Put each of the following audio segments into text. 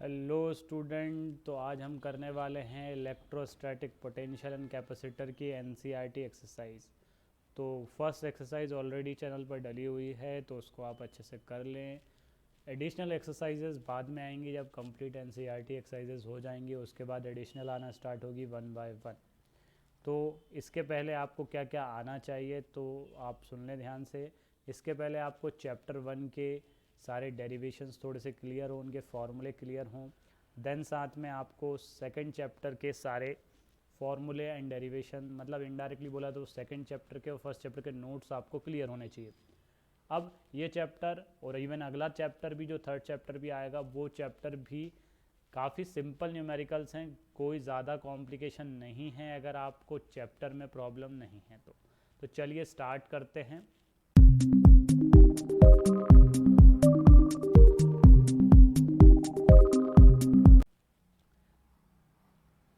Hello student, तो आज हम करने वाले हैं इलेक्ट्रोस्टैटिक पोटेंशियल एंड कैपेसिटर की एनसीईआरटी एक्सरसाइज। तो फर्स्ट एक्सरसाइज ऑलरेडी चैनल पर डली हुई है, तो उसको आप अच्छे से कर लें। एडिशनल एक्सरसाइजेज बाद में आएंगी जब कंप्लीट एनसीईआरटी एक्सरसाइजेज हो जाएंगी, उसके बाद एडिशनल आना स्टार्ट होगी 1 बाय 1। तो इसके पहले आपको क्या क्या आना चाहिए तो आप सुन लें ध्यान से। इसके पहले आपको चैप्टर 1 के सारे डेरिवेशंस थोड़े से क्लियर हों, उनके फॉर्मूले क्लियर हों। देन साथ में आपको सेकंड चैप्टर के सारे फॉर्मूले एंड डेरिवेशन, मतलब इनडायरेक्टली बोला तो सेकंड चैप्टर के और फर्स्ट चैप्टर के नोट्स आपको क्लियर होने चाहिए। अब ये चैप्टर और इवन अगला चैप्टर भी, जो थर्ड चैप्टर भी आएगा, वो चैप्टर भी काफ़ी सिंपल न्यूमेरिकल्स हैं, कोई ज़्यादा कॉम्प्लिकेशन नहीं है अगर आपको चैप्टर में प्रॉब्लम नहीं है तो चलिए स्टार्ट करते हैं।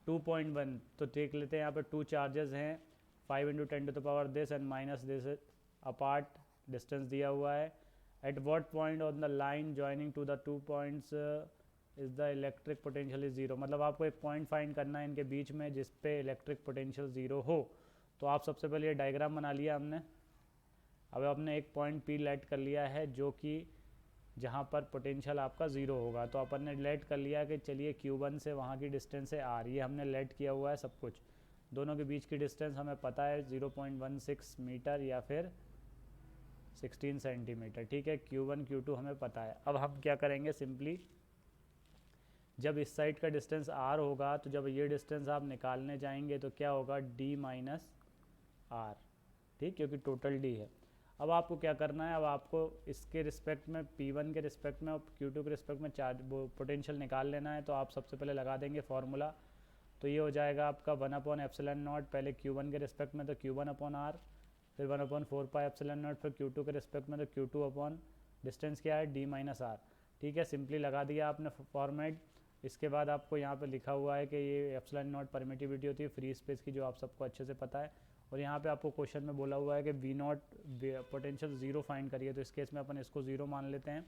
2.1 तो देख लेते हैं। यहाँ पे 2 चार्जेस हैं, 5 × 10⁻⁻ this and minus this apart, distance दिया हुआ है। At what point on the line joining two the 2 points is the electric potential is zero. मतलब आपको एक पॉइंट फाइंड करना है इनके बीच में जिस पे इलेक्ट्रिक पोटेंशियल ज़ीरो हो। तो आप सबसे पहले ये डायग्राम बना लिया हमने। अब आपने एक पॉइंट पी लेट कर लिया है जो कि जहाँ पर पोटेंशियल आपका ज़ीरो होगा। तो अपन ने लेट कर लिया कि चलिए Q1 से वहाँ की डिस्टेंस है R, ये हमने लेट किया हुआ है सब कुछ। दोनों के बीच की डिस्टेंस हमें पता है 0.16 मीटर या फिर 16 सेंटीमीटर। ठीक है, Q1 Q2 हमें पता है। अब हम क्या करेंगे, सिंपली जब इस साइड का डिस्टेंस R होगा तो जब ये डिस्टेंस आप निकालने जाएंगे तो क्या होगा, D माइनस R। ठीक, क्योंकि टोटल D है। अब आपको क्या करना है, अब आपको इसके रिस्पेक्ट में P1 के रिस्पेक्ट में और Q2 के रिस्पेक्ट में चार्ज वो पोटेंशियल निकाल लेना है। तो आप सबसे पहले लगा देंगे फॉर्मूला। तो ये हो जाएगा आपका 1/ε0, पहले Q1 के रिस्पेक्ट में तो Q1/R, फिर 1/4πε0 फिर Q2 के रिस्पेक्ट में तो Q2 डिस्टेंस क्या है, D माइनस R। ठीक है, सिंपली लगा दिया आपने फॉर्मेट। इसके बाद आपको यहाँ पे लिखा हुआ है कि ये ε0 परमिटिविटी होती है फ्री स्पेस की, जो आप सबको अच्छे से पता है। और यहाँ पे आपको क्वेश्चन में बोला हुआ है कि V0 पोटेंशियल ज़ीरो फाइंड करिए। तो इस केस में अपन इसको ज़ीरो मान लेते हैं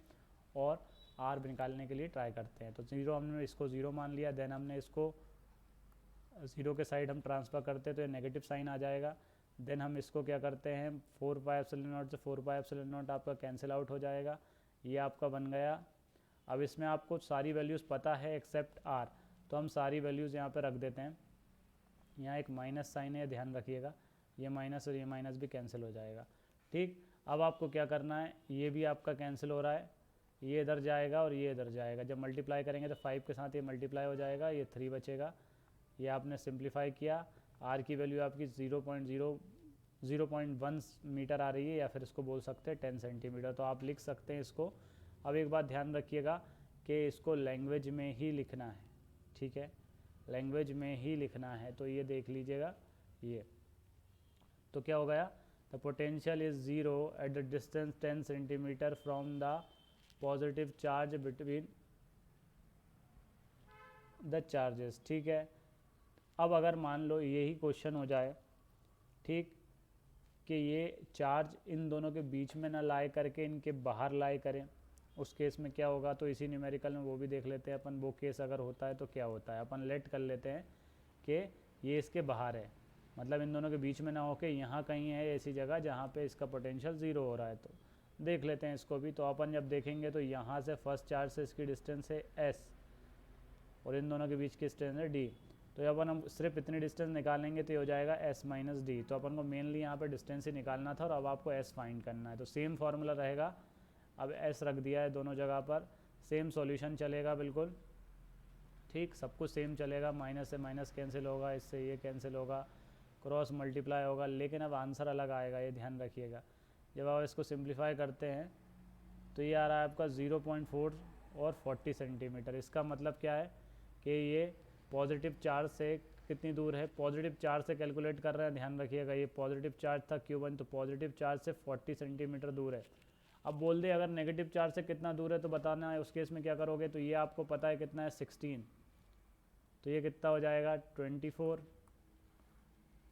और R निकालने के लिए ट्राई करते हैं। तो ज़ीरो, हमने इसको ज़ीरो मान लिया। देन हमने इसको ज़ीरो के साइड हम ट्रांसफ़र करते हैं तो ये नेगेटिव साइन आ जाएगा। देन हम इसको क्या करते हैं, 4πε0 से 4πε0 आपका कैंसिल आउट हो जाएगा, ये आपका बन गया। अब इसमें आपको सारी वैल्यूज़ पता है एक्सेप्ट R, तो हम सारी वैल्यूज़ यहाँ पर रख देते हैं। यहाँ एक माइनस साइन है, ध्यान रखिएगा, ये माइनस और ये माइनस भी कैंसिल हो जाएगा। ठीक, अब आपको क्या करना है, ये भी आपका कैंसिल हो रहा है, ये इधर जाएगा और ये इधर जाएगा। जब मल्टीप्लाई करेंगे तो 5 के साथ ये मल्टीप्लाई हो जाएगा, ये 3 बचेगा। ये आपने सिंप्लीफाई किया। R की वैल्यू आपकी 0.1 मीटर आ रही है, या फिर इसको बोल सकते हैं 10 सेंटीमीटर। तो आप लिख सकते हैं इसको। अब एक बात ध्यान रखिएगा कि इसको लैंग्वेज में ही लिखना है। ठीक है, लैंग्वेज में ही लिखना है। तो ये देख लीजिएगा, ये तो क्या हो गया, the potential is zero at the distance 10 centimetre from the positive charge between the charges. ठीक है, अब अगर मान लो यही क्वेश्चन हो जाए, ठीक, कि ये चार्ज इन दोनों के बीच में ना लाए करके इनके बाहर लाए करें, उस केस में क्या होगा। तो इसी न्यूमेरिकल में वो भी देख लेते हैं अपन, वो केस अगर होता है तो क्या होता है। अपन लेट कर लेते हैं कि ये इसके बाहर है, मतलब इन दोनों के बीच में ना हो के यहाँ कहीं है ऐसी जगह जहाँ पे इसका पोटेंशियल ज़ीरो हो रहा है। तो देख लेते हैं इसको भी। तो अपन जब देखेंगे तो यहाँ से फर्स्ट चार्ज से इसकी डिस्टेंस है S और इन दोनों के बीच की डिस्टेंस है D। तो अपन हम सिर्फ इतनी डिस्टेंस निकालेंगे तो ये हो जाएगा S माइनस D। तो अपन को मेनली यहाँ पे डिस्टेंस ही निकालना था और अब आपको S फाइंड करना है। तो सेम फार्मूला रहेगा, अब S रख दिया है दोनों जगह पर, सेम सॉल्यूशन चलेगा बिल्कुल। ठीक, सब कुछ सेम चलेगा, माइनस से माइनस कैंसिल होगा, इससे ये कैंसिल होगा, क्रॉस मल्टीप्लाई होगा, लेकिन अब आंसर अलग आएगा, ये ध्यान रखिएगा। जब आप इसको सिंप्लीफाई करते हैं तो ये आ रहा है आपका 0.4 और 40 सेंटीमीटर। इसका मतलब क्या है कि ये पॉजिटिव चार्ज से कितनी दूर है, पॉजिटिव चार्ज से कैलकुलेट कर रहे हैं, ध्यान रखिएगा। ये पॉजिटिव चार्ज था Q1, तो पॉजिटिव चार्ज से 40 सेंटीमीटर दूर है। अब बोल दे अगर नेगेटिव चार्ज से कितना दूर है तो बताना है, उस केस में क्या करोगे। तो ये आपको पता है कितना है, 16, तो ये कितना हो जाएगा, 24।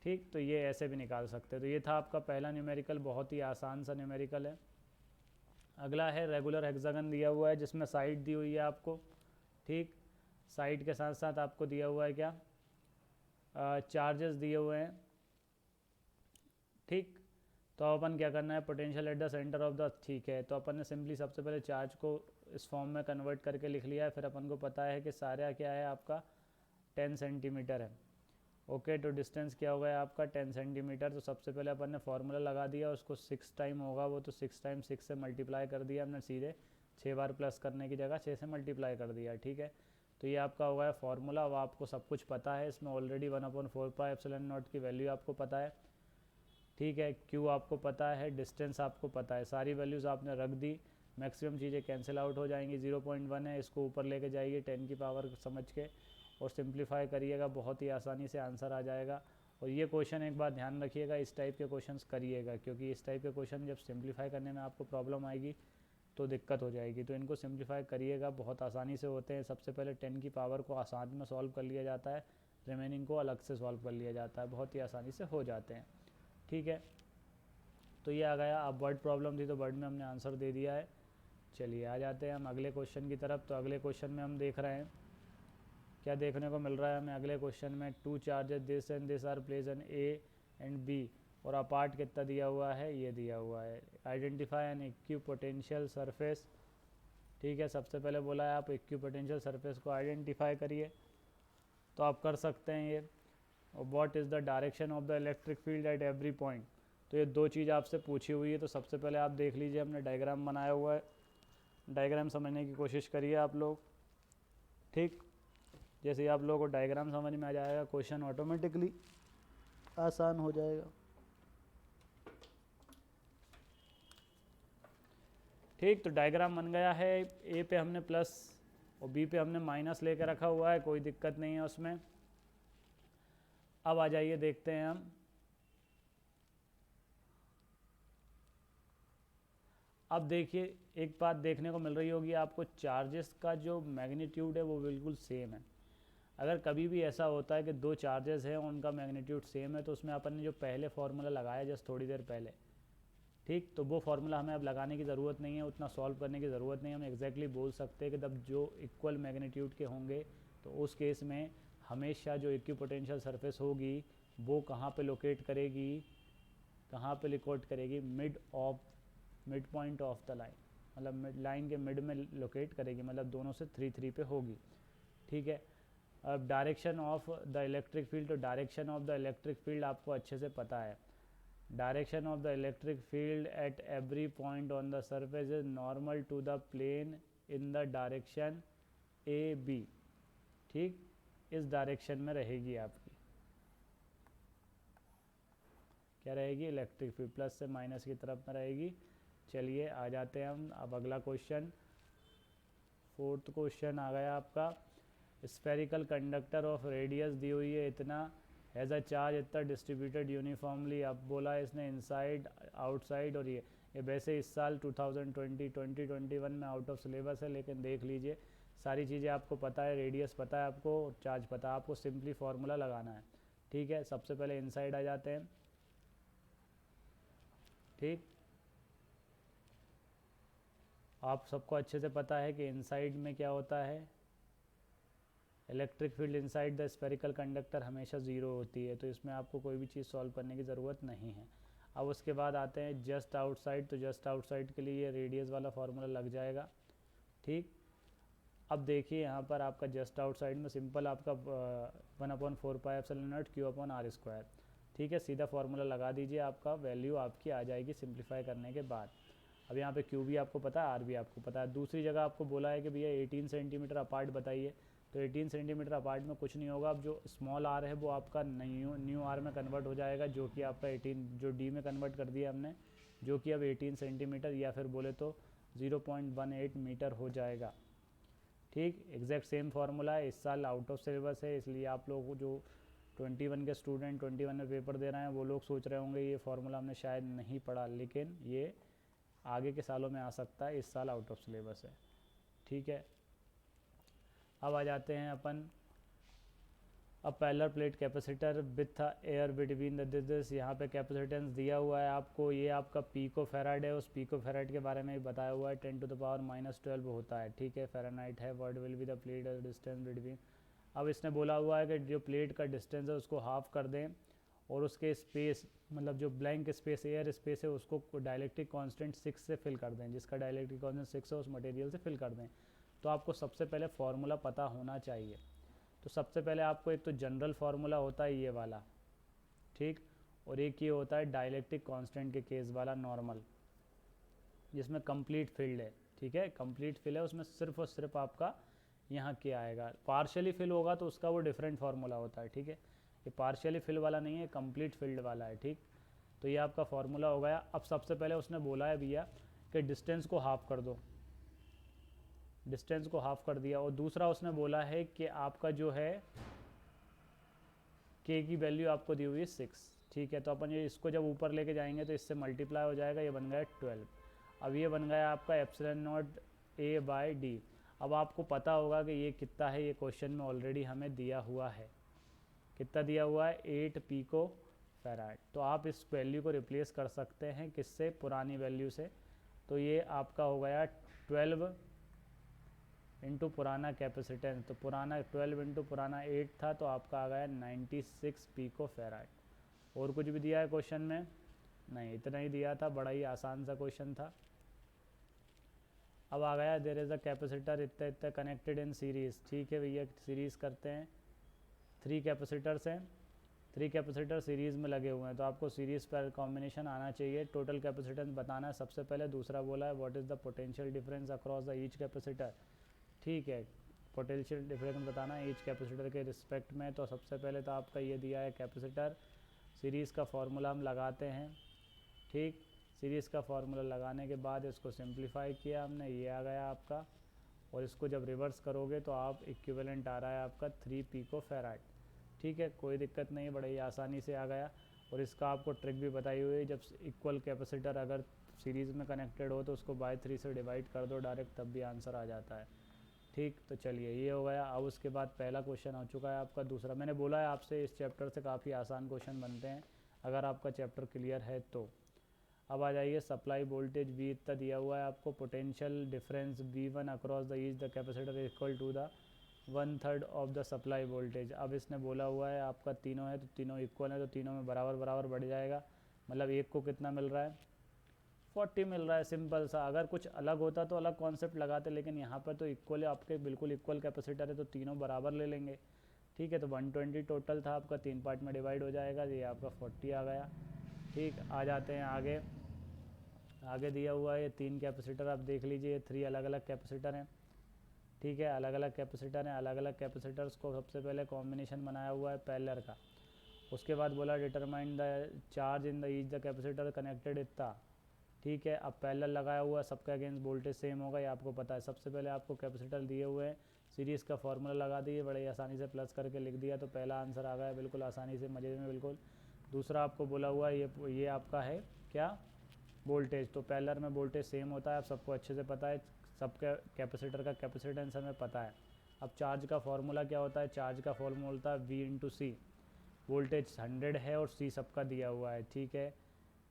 ठीक, तो ये ऐसे भी निकाल सकते हैं। तो ये था आपका पहला न्यूमेरिकल, बहुत ही आसान सा न्यूमेरिकल है। अगला है रेगुलर हेक्सागन दिया हुआ है जिसमें साइड दी हुई है आपको। ठीक। साइड के साथ साथ आपको दिया हुआ है क्या, चार्जेस दिए हुए हैं। ठीक, तो अपन क्या करना है, potential at the centre of the, ठीक है, तो अपन ने सिंपली सबसे पहले चार्ज को इस फॉर्म में कन्वर्ट करके लिख लिया है। फिर अपन को पता है कि सारा क्या है आपका 10 सेंटीमीटर है। ओके, तो डिस्टेंस क्या हो गया आपका 10 सेंटीमीटर। तो सबसे पहले अपन ने फार्मूला लगा दिया, उसको 6 टाइम होगा वो, तो 6 टाइम 6 से मल्टीप्लाई कर दिया हमने सीधे, 6 बार प्लस करने की जगह 6 से मल्टीप्लाई कर दिया। ठीक है, तो ये आपका होगा है फार्मूला। अब आपको सब कुछ पता है, इसमें ऑलरेडी 1/4πε0 की वैल्यू आपको पता है। ठीक है, क्यू आपको पता है, डिस्टेंस आपको पता है, सारी वैल्यूज़ आपने रख दी। मैक्सिमम चीज़ें कैंसिल आउट हो जाएंगी। 0.1 है, इसको ऊपर लेके जाइए 10 की पावर समझ के और सिंप्लीफाई करिएगा, बहुत ही आसानी से आंसर आ जाएगा। और ये क्वेश्चन एक बात ध्यान रखिएगा, इस टाइप के क्वेश्चंस करिएगा, क्योंकि इस टाइप के क्वेश्चन जब सिंप्लीफाई करने में आपको प्रॉब्लम आएगी तो दिक्कत हो जाएगी। तो इनको सिंप्लीफाई करिएगा, बहुत आसानी से होते हैं। सबसे पहले 10 की पावर को आसान में सॉल्व कर लिया जाता है, रिमेनिंग को अलग से सॉल्व कर लिया जाता है, बहुत ही आसानी से हो जाते हैं। ठीक है, तो ये आ गया। अब वर्ड प्रॉब्लम थी तो वर्ड में हमने आंसर दे दिया है। चलिए आ जाते हैं हम अगले क्वेश्चन की तरफ। तो अगले क्वेश्चन में हम देख रहे हैं क्या देखने को मिल रहा है हमें अगले क्वेश्चन में, 2 charges this and this are place in A and B, और अपार्ट कितना दिया हुआ है, ये दिया हुआ है। Identify an equipotential surface. ठीक है, सबसे पहले बोला है आप इक्विपोटेंशियल सरफेस को आइडेंटिफाई करिए, तो आप कर सकते हैं ये। और what is the direction of the electric field at every point. तो ये दो चीज़ आपसे पूछी हुई है। तो सबसे पहले आप देख लीजिए, हमने डायग्राम बनाया हुआ है, डायग्राम समझने की कोशिश करिए आप लोग। ठीक, जैसे ही आप लोगों को डायग्राम समझ में आ जाएगा, क्वेश्चन ऑटोमेटिकली आसान हो जाएगा। ठीक, तो डायग्राम बन गया है। ए पे हमने प्लस और बी पे हमने माइनस लेके रखा हुआ है, कोई दिक्कत नहीं है उसमें। अब आ जाइए देखते हैं हम। अब देखिए, एक बात देखने को मिल रही होगी आपको, चार्जेस का जो मैग्नीट्यूड है वो बिल्कुल सेम है। अगर कभी भी ऐसा होता है कि दो चार्जेस हैं उनका मैग्नीट्यूड सेम है, तो उसमें अपन ने जो पहले फार्मूला लगाया जस्ट थोड़ी देर पहले, ठीक, तो वो फार्मूला हमें अब लगाने की ज़रूरत नहीं है, उतना सॉल्व करने की ज़रूरत नहीं है। हम एग्जैक्टली बोल सकते हैं कि जब जो इक्वल मैग्नीट्यूड के होंगे तो उस केस में हमेशा जो इक्विपोटेंशियल सरफेस होगी वो कहाँ पे लोकेट करेगी, कहाँ पे लोकेट करेगी, mid point of the line, मतलब लाइन के मिड में लोकेट करेगी, मतलब दोनों से 3 पे होगी। ठीक है, अब direction of the electric field, तो direction of the electric field आपको अच्छे से पता है। Direction of the electric field at every point on the surface is normal to the plane in the direction A B. ठीक, इस direction में रहेगी आपकी, क्या रहेगी, इलेक्ट्रिक फील्ड प्लस से माइनस की तरफ में रहेगी। चलिए आ जाते हैं हम अब अगला क्वेश्चन। 4th क्वेश्चन आ गया आपका, स्फेरिकल कंडक्टर ऑफ रेडियस दी हुई है इतना, हैज़ अ चार्ज इतना डिस्ट्रीब्यूटेड यूनिफॉर्मली। अब बोला है इसने इनसाइड आउटसाइड, और ये वैसे इस साल 2021 में आउट ऑफ सिलेबस है, लेकिन देख लीजिए सारी चीज़ें आपको पता है, रेडियस पता है आपको, चार्ज पता है आपको, सिंपली फार्मूला लगाना है। ठीक है, सबसे पहले इनसाइड आ जाते हैं। ठीक, आप सबको अच्छे से पता है कि इनसाइड में क्या होता है, electric field inside the spherical conductor हमेशा ज़ीरो होती है, तो इसमें आपको कोई भी चीज़ सॉल्व करने की ज़रूरत नहीं है। अब उसके बाद आते हैं जस्ट आउटसाइड, तो जस्ट आउटसाइड के लिए ये रेडियस वाला फार्मूला लग जाएगा। ठीक, अब देखिए यहाँ पर आपका जस्ट आउटसाइड में सिंपल आपका 1/4πε0 Q/r²। ठीक है, सीधा फार्मूला लगा दीजिए, आपका वैल्यू आपकी आ जाएगी सिंप्लीफाई करने के बाद। अब यहाँ पे Q भी आपको पता है, R भी आपको पता है। दूसरी जगह आपको बोला है कि भैया 18 सेंटीमीटर अपार्ट बताइए, तो 18 सेंटीमीटर अपार्ट में कुछ नहीं होगा। अब जो स्मॉल आर है वो आपका न्यू आर में कन्वर्ट हो जाएगा, जो कि आपका 18 जो डी में कन्वर्ट कर दिया हमने, जो कि अब 18 सेंटीमीटर या फिर बोले तो 0.18 मीटर हो जाएगा। ठीक, एग्जैक्ट सेम फार्मूला है, इस साल आउट ऑफ सिलेबस है, इसलिए आप लोग जो 21 के स्टूडेंट 21 में पेपर दे रहे हैं वो लोग सोच रहे होंगे ये फार्मूला हमने शायद नहीं पढ़ा, लेकिन ये आगे के सालों में आ सकता है, इस साल आउट ऑफ सिलेबस है। ठीक है, अब आ जाते हैं अपन अब parallel plate capacitor with air between the this, यहाँ पे कैपेसिटेंस दिया हुआ है आपको, ये आपका पीको फेराड है, उस पीको फेराड के बारे में भी बताया हुआ है, 10⁻⁻12 होता है, ठीक है, फ़ारेनहाइट है। What will be the plate distance between, अब इसने बोला हुआ है कि जो प्लेट का डिस्टेंस है उसको हाफ कर दें और उसके स्पेस, मतलब जो ब्लैंक स्पेस एयर स्पेस है उसको डायलेक्ट्रिक कांस्टेंट 6 से फिल कर दें, जिसका डायलेक्ट्रिक कांस्टेंट 6 है उस मटेरियल से फिल कर दें। तो आपको सबसे पहले फार्मूला पता होना चाहिए। तो सबसे पहले आपको एक तो जनरल फार्मूला होता है ये वाला, ठीक, और एक ये होता है डायलेक्ट्रिक कांस्टेंट के केस वाला नॉर्मल, जिसमें कंप्लीट फील्ड है, ठीक है, कंप्लीट फिल है, उसमें सिर्फ और सिर्फ आपका यहाँ क्या आएगा, पार्शियली फिल होगा तो उसका वो डिफरेंट फार्मूला होता है, ठीक है, ये पार्शियली फिल वाला नहीं है, कंप्लीट फिल्ड वाला है, ठीक। तो ये आपका फार्मूला हो गया। अब सबसे पहले उसने बोला है भैया कि डिस्टेंस को हाफ कर दो, डिस्टेंस को हाफ कर दिया, और दूसरा उसने बोला है कि आपका जो है के की वैल्यू आपको दी हुई है 6, ठीक है। तो अपन ये इसको जब ऊपर लेके जाएंगे तो इससे मल्टीप्लाई हो जाएगा, ये बन गया 12। अब ये बन गया आपका epsilon naught A by D. अब आपको पता होगा कि ये कितना है, ये क्वेश्चन में ऑलरेडी हमें दिया हुआ है, कितना दिया हुआ है, 8 पीको फेराड। तो आप इस वैल्यू को रिप्लेस कर सकते हैं किससे, पुरानी वैल्यू से। तो ये आपका हो गया 12 इंटू पुराना कैपेसिटेंस, तो पुराना 12 इंटू पुराना 8 था, तो आपका आ गया 96 पीको फेराड। और कुछ भी दिया है क्वेश्चन में? नहीं, इतना ही दिया था, बड़ा ही आसान सा क्वेश्चन था। अब आ गया देयर इज़ अ कैपेसिटर इतना इतना कनेक्टेड इन सीरीज़, ठीक है भैया, सीरीज़ करते हैं, 3 कैपेसिटर्स हैं, 3 कैपेसिटर सीरीज़ में लगे हुए हैं, तो आपको सीरीज़ पर कॉम्बिनेशन आना चाहिए। टोटल कैपेसिटेंस बताना है सबसे पहले। दूसरा बोला है what is the potential difference across the each capacitor, ठीक है, पोटेंशियल डिफरेंस बताना है ईच कैपेसिटर के रिस्पेक्ट में। तो सबसे पहले तो आपका ये दिया है कैपेसिटर, सीरीज़ का फार्मूला हम लगाते हैं, ठीक, सीरीज़ का फार्मूला लगाने के बाद इसको सिंप्लीफाई किया हमने, ये आ गया आपका, और इसको जब रिवर्स करोगे तो आप इक्विवेलेंट आ रहा है आपका 3 पीको फेराड, ठीक है, कोई दिक्कत नहीं, बड़े ही आसानी से आ गया। और इसका आपको ट्रिक भी बताई हुई है, जब इक्वल कैपेसिटर अगर सीरीज़ में कनेक्टेड हो तो उसको बाय 3 से डिवाइड कर दो डायरेक्ट, तब भी आंसर आ जाता है, ठीक। तो चलिए ये हो गया। अब उसके बाद पहला क्वेश्चन हो चुका है आपका। दूसरा मैंने बोला है आपसे इस चैप्टर से काफ़ी आसान क्वेश्चन बनते हैं अगर आपका चैप्टर क्लियर है तो। अब आ जाइए, सप्लाई वोल्टेज V इतना दिया हुआ है आपको, potential difference V1 across the each the capacitor equal to the 1/3 of the supply voltage. अब इसने बोला हुआ है आपका तीनों है तो तीनों इक्वल है, तो तीनों में बराबर बराबर बढ़ जाएगा, मतलब एक को कितना मिल रहा है, 40 मिल रहा है, सिंपल सा। अगर कुछ अलग होता तो अलग कॉन्सेप्ट लगाते, लेकिन यहाँ पर तो इक्वल है, आपके बिल्कुल इक्वल कैपेसिटर है तो तीनों बराबर ले लेंगे, ठीक है। तो 120 टोटल था आपका, 3 पार्ट में डिवाइड हो जाएगा, ये आपका 40 आ गया, ठीक। आ जाते हैं आगे, आगे दिया हुआ है 3 कैपेसिटर, आप देख लीजिए 3 अलग अलग कैपेसिटर हैं, ठीक है, अलग अलग कैपेसिटर हैं। अलग अलग कैपेसिटर्स को सबसे पहले कॉम्बिनेशन बनाया हुआ है पैरेलल का। उसके बाद बोला determine the charge in the each the capacitor connected इतना, ठीक है। अब पैरेलल लगाया हुआ है, सबका अगेंस्ट वोल्टेज सेम होगा, ये आपको पता है। सबसे पहले आपको कैपेसिटर दिए हुए हैं, सीरीज़ का फार्मूला लगा दिए, बड़े आसानी से प्लस करके लिख दिया, तो पहला आंसर आ गया बिल्कुल आसानी से, मज़े में बिल्कुल। दूसरा आपको बोला हुआ है ये आपका है क्या, वोल्टेज, तो पैरेलल में वोल्टेज सेम होता है, आप सबको अच्छे से पता है, सबका कैपेसिटर का कैपेसिटेंस हमें पता है। अब चार्ज का फार्मूला क्या होता है, चार्ज का फार्मूला होता है V इंटू सी, वोल्टेज 100 है और C सबका दिया हुआ है, ठीक है।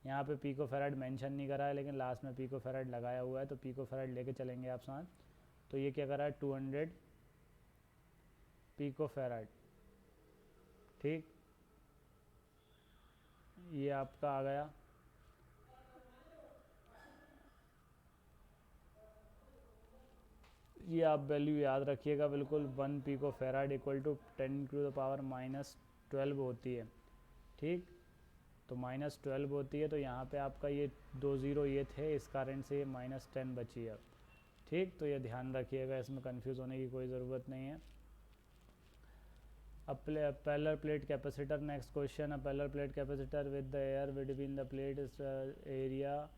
यहाँ पे पीको फेराड मेंशन नहीं करा है, लेकिन लास्ट में पीको फेराड लगाया हुआ है, तो पीको फेराड लेके चलेंगे आप साथ। तो ये क्या करा है, 200 पीको फेराड, ठीक, ये आपका आ गया। ये आप वैल्यू याद रखिएगा बिल्कुल, 1 पीको फेराड इक्वल टू 10⁻⁻12 होती है, ठीक। तो -12 होती है, तो यहाँ पे आपका ये 2 ज़ीरो ये थे, इस कारण से ये -10 बची है, ठीक। तो ये ध्यान रखिएगा, इसमें कंफ्यूज होने की कोई ज़रूरत नहीं है। अब parallel plate capacitor, next question है। Parallel plate capacitor with the air between the plate area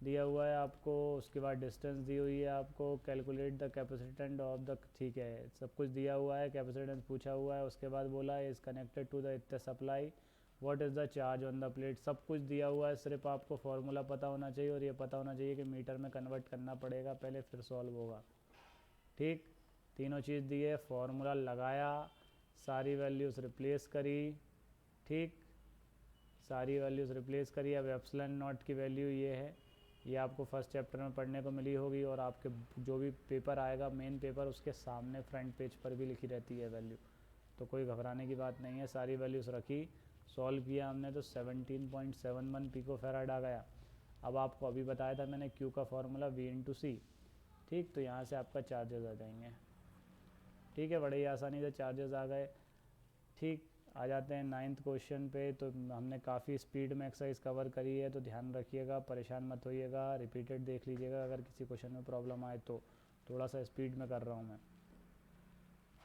दिया हुआ है आपको, उसके बाद डिस्टेंस दी हुई है आपको, calculate the capacitant of the, ठीक है, सब कुछ दिया हुआ है, कैपेसिटेंस पूछा हुआ है। उसके बाद बोला है इज़ कनेक्टेड टू द इतना supply, what is the charge on the plate, सब कुछ दिया हुआ है, सिर्फ आपको फार्मूला पता होना चाहिए, और ये पता होना चाहिए कि मीटर में कन्वर्ट करना पड़ेगा पहले, फिर सॉल्व होगा, ठीक। तीनों चीज़ दी है, फार्मूला लगाया, सारी वैल्यूज़ रिप्लेस करी, ठीक, सारी वैल्यूज़ रिप्लेस करी। अब एप्सिलॉन नॉट की वैल्यू ये है, ये आपको फर्स्ट चैप्टर में पढ़ने को मिली होगी, और आपके जो भी पेपर आएगा मेन पेपर, उसके सामने फ्रंट पेज पर भी लिखी रहती है वैल्यू, तो कोई घबराने की बात नहीं है। सारी वैल्यूज़ रखी, सॉल्व किया हमने तो 17.71 पिको फैराड आ गया। अब आपको अभी बताया था मैंने Q का फॉर्मूला V/C, ठीक, तो यहाँ से आपका चार्जेस आ जाएंगे, ठीक है, बड़े ही आसानी से चार्जेस आ गए, ठीक। आ जाते हैं 9th क्वेश्चन पे। तो हमने काफ़ी स्पीड में एक्सरसाइज कवर करी है, तो ध्यान रखिएगा, परेशान मत होइएगा, रिपीटेड देख लीजिएगा, अगर किसी क्वेश्चन में प्रॉब्लम आए तो। थोड़ा सा स्पीड में कर रहा हूँ मैं।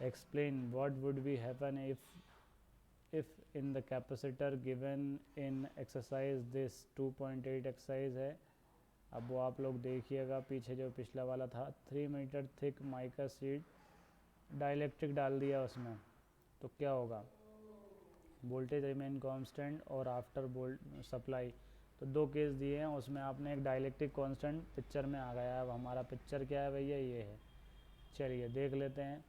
Explain what would be happen if in the capacitor given in exercise this 2.8 exercise है। अब वो आप लोग देखिएगा, पीछे जो पिछला वाला था, 3 meter thick mica sheet dielectric डाल दिया उसमें, तो क्या होगा, वोल्टेज रिमेन कांस्टेंट और आफ्टर सप्लाई। तो दो केस दिए हैं, उसमें आपने एक डाइलेक्ट्रिक कांस्टेंट पिक्चर में आ गया है। अब हमारा पिक्चर क्या है भैया, ये है, चलिए देख लेते हैं।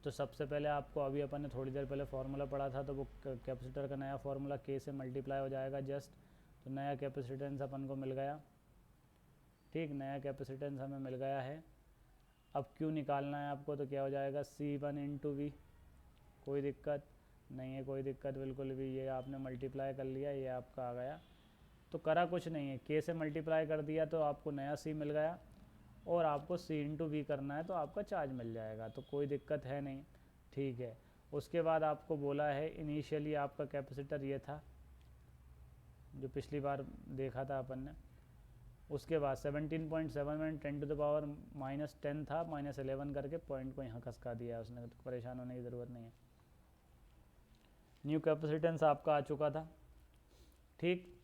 तो सबसे पहले आपको, अभी अपन ने थोड़ी देर पहले फार्मूला पढ़ा था, तो वो कैपेसिटर का नया फार्मूला K से मल्टीप्लाई हो जाएगा जस्ट, तो नया कैपेसिटेंस अपन को मिल गया, ठीक, नया कैपेसिटेंस हमें मिल गया है। अब Q निकालना है आपको, तो क्या हो जाएगा, C1 × V, कोई दिक्कत नहीं है, कोई दिक्कत बिल्कुल भी। ये आपने मल्टीप्लाई कर लिया, ये आपका आ गया, तो करा कुछ नहीं है, K से मल्टीप्लाई कर दिया तो आपको नया C मिल गया, और आपको C/V करना है तो आपका चार्ज मिल जाएगा, तो कोई दिक्कत है नहीं, ठीक है। उसके बाद आपको बोला है, इनिशियली आपका कैपेसिटर ये था जो पिछली बार देखा था अपन ने। उसके बाद 17.7 10⁻⁻10 था, -11 करके पॉइंट को यहाँ खसका दिया है उसने, तो परेशान होने की ज़रूरत नहीं है। न्यू कैपेसिटेंस आपका आ चुका था, ठीक।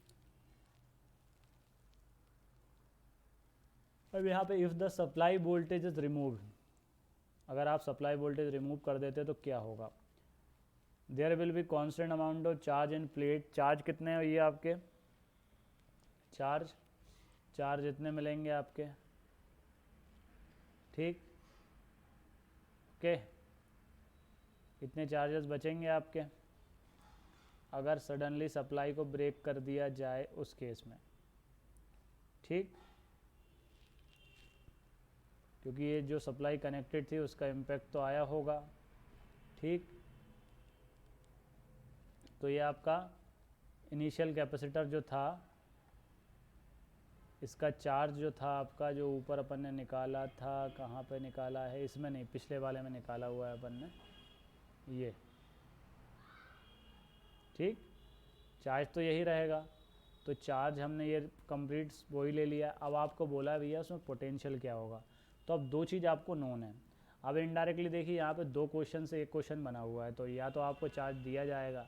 अब यहाँ पे if the supply voltage is removed, अगर आप सप्लाई वोल्टेज रिमूव कर देते तो क्या होगा, there will be constant amount of charge in plate. Charge कितने हैं ये आपके, चार्ज इतने मिलेंगे आपके, ठीक, ओके, इतने चार्जेस बचेंगे आपके अगर सडनली सप्लाई को ब्रेक कर दिया जाए उस केस में, ठीक, क्योंकि ये जो सप्लाई कनेक्टेड थी उसका इम्पैक्ट तो आया होगा, ठीक। तो ये आपका इनिशियल कैपेसिटर जो था, इसका चार्ज जो था आपका, जो ऊपर अपन ने निकाला था, कहाँ पे निकाला है, इसमें नहीं, पिछले वाले में निकाला हुआ है अपन ने, ये, ठीक, चार्ज तो यही रहेगा। तो चार्ज हमने ये कंप्लीट वही ले लिया। अब आपको बोला है भैया उसमें पोटेंशियल क्या होगा, तो अब दो चीज़ आपको नोन है। अब इनडायरेक्टली देखिए, यहाँ पे दो क्वेश्चन से एक क्वेश्चन बना हुआ है, तो या तो आपको चार्ज दिया जाएगा,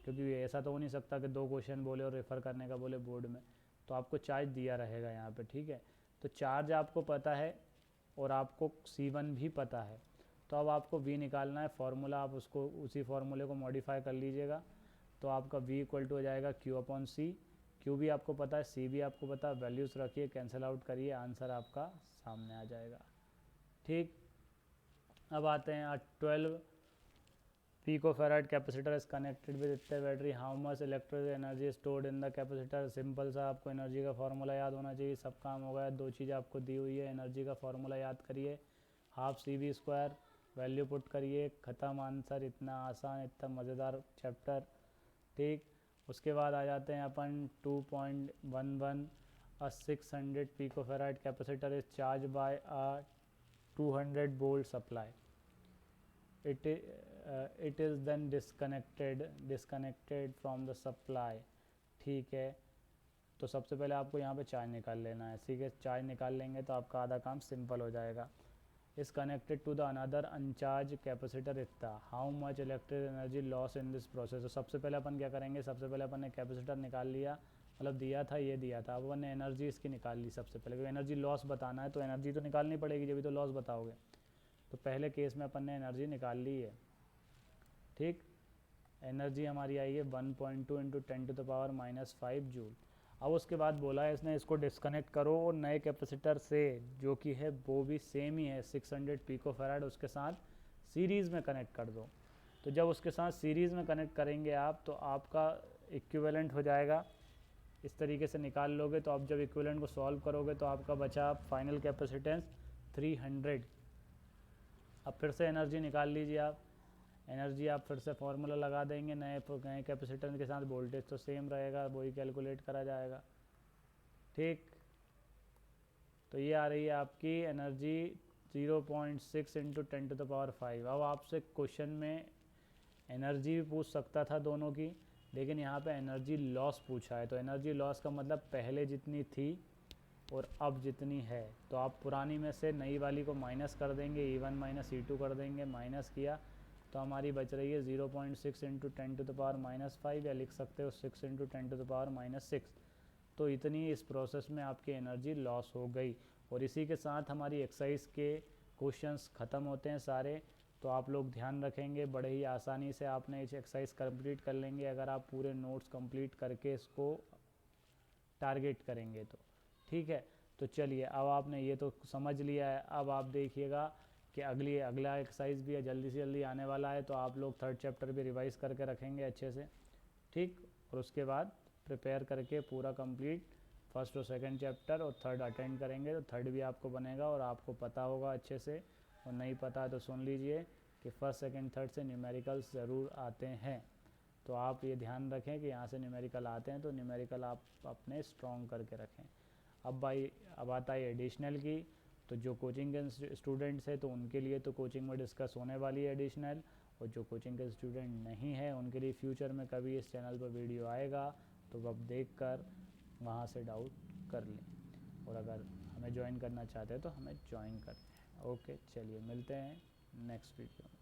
क्योंकि ऐसा तो हो नहीं सकता कि दो क्वेश्चन बोले और रेफ़र करने का बोले बोर्ड में, तो आपको चार्ज दिया रहेगा यहाँ पे, ठीक है। तो चार्ज आपको पता है और आपको C1 भी पता है, तो अब आपको V निकालना है। फार्मूला आप उसको, उसी फार्मूले को मॉडिफाई कर लीजिएगा, तो आपका V इक्वल टू हो जाएगा Q/C। Q भी आपको पता है, C भी आपको पता है, वैल्यूज़ रखिए, कैंसिल आउट करिए, आंसर आपका सामने आ जाएगा, ठीक। अब आते हैं 12 picofarad capacitor is connected with इतने battery, how much electric energy stored in the capacitor. Simple सा आपको एनर्जी का फार्मूला याद होना चाहिए, सब काम हो गया। दो चीज़ आपको दी हुई है, एनर्जी का फार्मूला याद करिए, 12CV², वैल्यू पुट करिए, ख़त्म आंसर। इतना आसान, इतना मज़ेदार चैप्टर, ठीक। उसके बाद आ जाते हैं अपन 2.11 600 picofarad capacitor is charge by a 200 volt supply, it is then disconnected from the supply, ठीक है। तो सबसे पहले आपको यहाँ पे चार्ज निकाल लेना है, ठीक है। चार्ज निकाल लेंगे तो आपका आधा काम सिंपल हो जाएगा। Is connected to the another uncharge capacitor इतना, how much electric energy loss in this process. तो सबसे पहले अपन क्या करेंगे, सबसे पहले अपन ने कैपेसिटर निकाल लिया, मतलब दिया था, ये दिया था, अब अपन ने एनर्जी इसकी निकाल ली सबसे पहले, क्योंकि एनर्जी लॉस बताना है तो एनर्जी तो निकालनी पड़ेगी, जब भी तो लॉस बताओगे। तो पहले केस में अपन ने एनर्जी निकाल ली है, ठीक। एनर्जी हमारी आई है 1.2 × 10⁻⁻5 जूल। अब उसके बाद बोला है इसने, इसको डिस्कनेक्ट करो और नए कैपेसिटर से, जो कि है वो भी सेम ही है 600 पिकोफैराड, उसके साथ सीरीज़ में कनेक्ट कर दो। तो जब उसके साथ सीरीज़ में कनेक्ट करेंगे आप तो आपका इक्विवेलेंट हो जाएगा, इस तरीके से निकाल लोगे। तो आप जब इक्विवेलेंट को सॉल्व करोगे तो आपका बचा फाइनल कैपेसिटेंस 300। अब फिर से एनर्जी निकाल लीजिए आप, एनर्जी आप फिर से फार्मूला लगा देंगे, नए कैपेसिटेंस के साथ वोल्टेज तो सेम रहेगा, वही कैलकुलेट करा जाएगा। ठीक, तो ये आ रही है आपकी एनर्जी 0.6 इंटू 10⁵। अब आपसे क्वेश्चन में एनर्जी भी पूछ सकता था दोनों की, लेकिन यहाँ पे एनर्जी लॉस पूछा है। तो एनर्जी लॉस का मतलब पहले जितनी थी और अब जितनी है, तो आप पुरानी में से नई वाली को माइनस कर देंगे, E1 माइनस E2 कर देंगे। माइनस किया तो हमारी बच रही है 0.6 इंटू 10⁻⁵, या लिख सकते हो 6 इंटू 10⁻⁻6। तो इतनी इस प्रोसेस में आपकी एनर्जी लॉस हो गई। और इसी के साथ हमारी एक्सरसाइज के क्वेश्चंस ख़त्म होते हैं सारे। तो आप लोग ध्यान रखेंगे, बड़े ही आसानी से आपने इस एक्सरसाइज कंप्लीट कर लेंगे अगर आप पूरे नोट्स कंप्लीट करके इसको टारगेट करेंगे तो। ठीक है, तो चलिए अब आपने ये तो समझ लिया है। अब आप देखिएगा कि अगला एक्सरसाइज भी है, जल्दी से जल्दी आने वाला है। तो आप लोग 3rd चैप्टर भी रिवाइज़ करके रखेंगे अच्छे से। ठीक, और उसके बाद प्रिपेयर करके पूरा कंप्लीट 1st और 2nd चैप्टर और 3rd अटेंड करेंगे तो 3rd भी आपको बनेगा और आपको पता होगा अच्छे से। और नहीं पता है तो सुन लीजिए कि 1st, 2nd, 3rd से न्यूमेरिकल्स ज़रूर आते हैं। तो आप ये ध्यान रखें कि यहाँ से न्यूमेरिकल आते हैं, तो न्यूमेरिकल आप अपने स्ट्रॉन्ग करके रखें। अब आता है एडिशनल की। तो जो कोचिंग के स्टूडेंट्स हैं तो उनके लिए तो कोचिंग में डिस्कस होने वाली है एडिशनल, और जो कोचिंग के स्टूडेंट नहीं है उनके लिए फ्यूचर में कभी इस चैनल पर वीडियो आएगा तो अब देख कर वहाँ से डाउट कर लें, और अगर हमें ज्वाइन करना चाहते हैं तो हमें ज्वाइन कर लें। ओके, चलिए मिलते हैं नेक्स्ट वीडियो में।